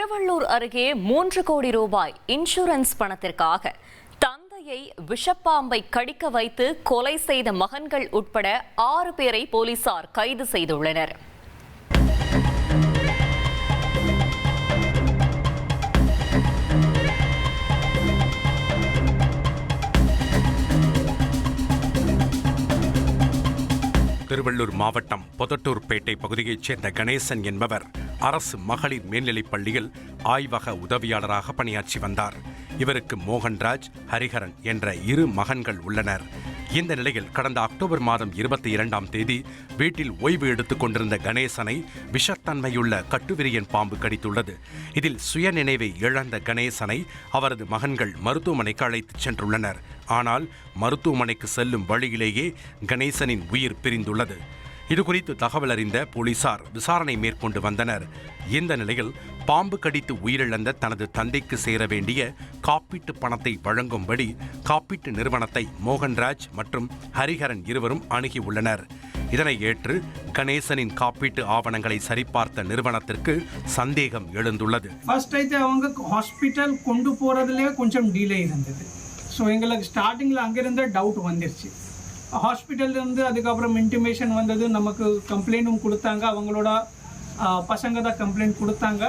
திருவள்ளூர் அருகே 3 கோடி ரூபாய் இன்சூரன்ஸ் பணத்திற்காக தந்தையை விஷப்பாம்பை கடிக்க வைத்து கொலை செய்த மகன்கள் உட்பட 6 பேரை போலீசார் கைது செய்துள்ளனர். திருவள்ளூர் மாவட்டம் பொதட்டூர்பேட்டை பகுதியைச் சேர்ந்த கணேசன் என்பவர் அரசு மகளிர் மேல்நிலைப் பள்ளியில் ஆய்வக உதவியாளராக பணியாற்றி வந்தார். இவருக்கு மோகன்ராஜ், ஹரிஹரன் என்ற 2 மகன்கள் உள்ளனர். இந்த நிலையில் கடந்த அக்டோபர் மாதம் 22ஆம் தேதி வீட்டில் ஓய்வு எடுத்துக் கொண்டிருந்த கணேசனை விஷத்தன்மையுள்ள கட்டுவிரியன் பாம்பு கடித்துள்ளது. இதில் சுயநினைவை இழந்த கணேசனை அவரது மகன்கள் மருத்துவமனைக்கு அழைத்துச் சென்றுள்ளனர். ஆனால் மருத்துவமனைக்கு செல்லும் வழியிலேயே கணேசனின் உயிர் பிரிந்துள்ளது. இதுகுறித்து தகவல் அறிந்த போலீசார் விசாரணை மேற்கொண்டு வந்தனர். இந்த நிலையில் பாம்பு கடித்து உயிரிழந்த தனது தந்தைக்கு சேர வேண்டிய காப்பீட்டு பணத்தை வழங்கும்படி காப்பீட்டு நிறுவனத்தை மோகன்ராஜ் மற்றும் ஹரிஹரன் இருவரும் அணுகியுள்ளனர். இதனை ஏற்று கணேசனின் காப்பீட்டு ஆவணங்களை சரிபார்த்த நிறுவனத்திற்கு சந்தேகம் எழுந்துள்ளது. ஃபர்ஸ்ட் అయితే அவங்க ஹாஸ்பிட்டல் கொண்டு போறதுல கொஞ்சம் டிலே இருந்தது. ஸோ எங்களுக்கு ஸ்டார்டிங்கில் அங்கிருந்த டவுட் வந்துருச்சு. ஹாஸ்பிட்டல்லேருந்து அதுக்கப்புறம் இன்டிமேஷன் வந்தது, நமக்கு கம்ப்ளைண்ட்டும் கொடுத்தாங்க, அவங்களோட பசங்க தான் கம்ப்ளைண்ட் கொடுத்தாங்க.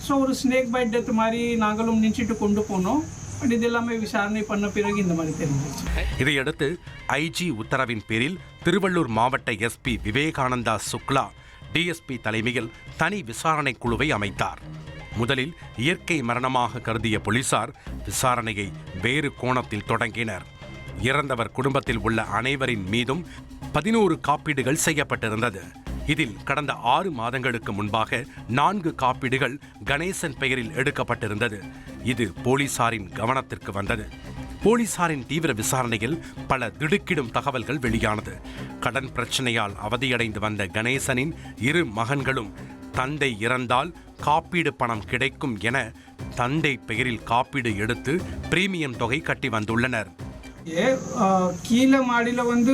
ஸோ ஒரு ஸ்னேக் பைட் டெத் மாதிரி நாங்களும் நினச்சிட்டு கொண்டு போனோம். பட் இது எல்லாமே விசாரணை பண்ண பிறகு இந்த மாதிரி தெரிஞ்சிச்சு. இதையடுத்து ஐஜி உத்தரவின் பேரில் திருவள்ளூர் மாவட்ட எஸ்பி விவேகானந்தா சுக்லா டிஎஸ்பி தலைமையில் தனி விசாரணை குழுவை அமைத்தார். முதலில் இயற்கை மரணமாக கருதிய போலீசார் விசாரணையை வேறு கோணத்தில் தொடங்கினர். இறந்தவர் குடும்பத்தில் உள்ள அனைவரின் மீதும் 11 காப்பீடுகள் செய்யப்பட்டிருந்தது. இதில் கடந்த 6 மாதங்களுக்கு முன்பாக 4 காப்பீடுகள் கணேசன் பெயரில் எடுக்கப்பட்டிருந்தது. இது போலீசாரின் கவனத்திற்கு வந்தது. போலீசாரின் தீவிர விசாரணையில் பல திடுக்கிடும் தகவல்கள் வெளியானது. கடன் பிரச்சனையால் அவதியடைந்து வந்த கணேசனின் 2 மகன்களும் தந்தை இறந்தால் காப்பீடு பணம் கிடைக்கும் என தந்தை பெயரில் காப்பீடு எடுத்து பிரீமியம் தொகை கட்டி வந்துள்ளனர். கீழே மாடியில் வந்து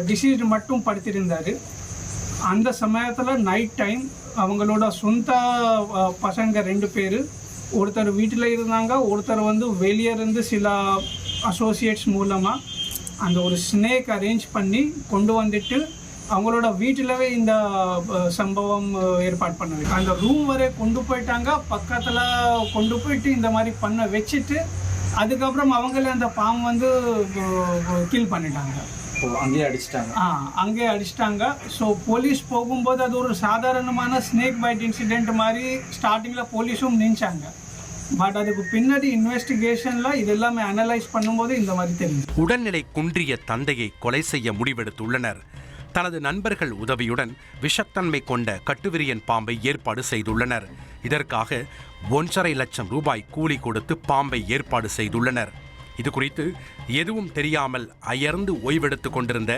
டிசீஸ் மட்டும் படுத்திருந்தார். அந்த சமயத்தில் நைட் டைம் அவங்களோட சொந்த பசங்க 2 பேர், ஒருத்தர் வீட்டில் இருந்தாங்க, ஒருத்தர் வந்து வெளியே இருந்து சில அசோசியேட்ஸ் மூலமாக அந்த ஒரு ஸ்னேக் அரேஞ்ச் பண்ணி கொண்டு வந்துட்டு அவங்களோட வீட்டிலவே இந்த சம்பவம் ஏற்பாடு பண்ணது. அந்த ரூம் வரை கொண்டு போயிட்டாங்க, பக்கத்தில் கொண்டு போயிட்டு இந்த மாதிரி பண்ண வச்சுட்டு அதுக்கப்புறம் அவங்களே அந்த பாம்பு வந்து கில் பண்ணிட்டாங்க. அங்கேயே அடிச்சிட்டாங்க. ஸோ போலீஸ் போகும்போது அது ஒரு சாதாரணமான ஸ்னேக் பைட் இன்சிடென்ட் மாதிரி ஸ்டார்டிங்கில் போலீஸும் நினைச்சாங்க. பட் அதுக்கு பின்னாடி இன்வெஸ்டிகேஷனில் இது எல்லாமே அனலைஸ் பண்ணும்போது இந்த மாதிரி தெரியும். உடல்நிலை குன்றிய தந்தையை கொலை செய்ய முடிவெடுத்துள்ளனர். தனது நண்பர்கள் உதவியுடன் விஷத்தன்மை கொண்ட கட்டுவிரியன் பாம்பை ஏற்பாடு செய்துள்ளனர். இதற்காக 1.5 லட்சம் ரூபாய் கூலி கொடுத்து பாம்பை ஏற்பாடு செய்துள்ளனர். இதுகுறித்து எதுவும் தெரியாமல் அயர்ந்து ஓய்வெடுத்துக் கொண்டிருந்த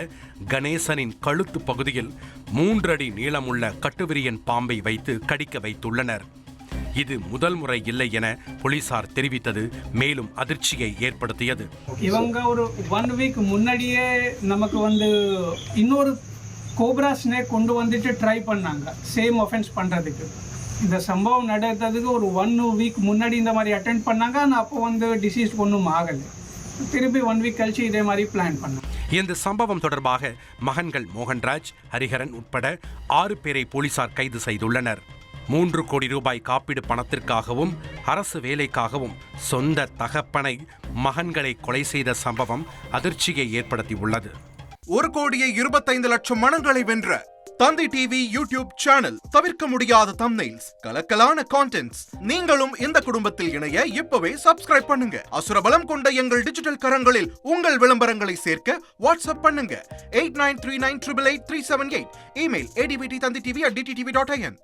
கணேசனின் கழுத்து பகுதியில் 3 அடி நீளமுள்ள கட்டுவிரியன் பாம்பை வைத்து கடிக்க வைத்துள்ளனர். இது முதல் முறை இல்லை என போலீசார் தெரிவித்தது மேலும் அதிர்ச்சியை ஏற்படுத்தியது. இவங்க ஒரு 1 வீக் முன்னாடியே நமக்கு வந்து இன்னொரு கோப்ரா ஸ்னேக் கொண்டு வந்துட்டு ட்ரை பண்ணாங்க சேம் ஒஃபென்ஸ் பண்ணுறதுக்கு. இந்த சம்பவம் நடந்ததுக்கு ஒரு 1 வீக் முன்னாடி இந்த மாதிரி அட்டென்ட் பண்ணாங்க. ஆனால் அப்போ வந்து டிசீஸ் ஒன்றும் ஆகலை. திருப்பி 1 வீக் கழிச்சு இதே மாதிரி பிளான் பண்ணாங்க. இந்த சம்பவம் தொடர்பாக மகன்கள் மோகன்ராஜ், ஹரிஹரன் உட்பட 6 பேரை போலீசார் கைது செய்துள்ளனர். 3 கோடி ரூபாய் காப்பீடு பணத்திற்காகவும் அரசு வேலைக்காகவும் சொந்த தகப்பனை மகன்களை கொலை செய்த சம்பவம் அதிர்ச்சியை ஏற்படுத்தியுள்ளது. 1,25,00,000 மனங்களை வென்ற தந்தி டிவி யூடியூப் சேனல். தவிர்க்க முடியாத தம்ப்நெயில்ஸ், கலக்கலான கான்டென்ட்ஸ். நீங்களும் இந்த குடும்பத்தில் இணைய இப்பவே சப்ஸ்கிரைப் பண்ணுங்க. அசுரபலம் கொண்ட எங்கள் டிஜிட்டல் கரங்களில் உங்கள் விளம்பரங்களை சேர்க்க வாட்ஸ்அப் பண்ணுங்க 8939888378. Email advtthanditv@dttv.in.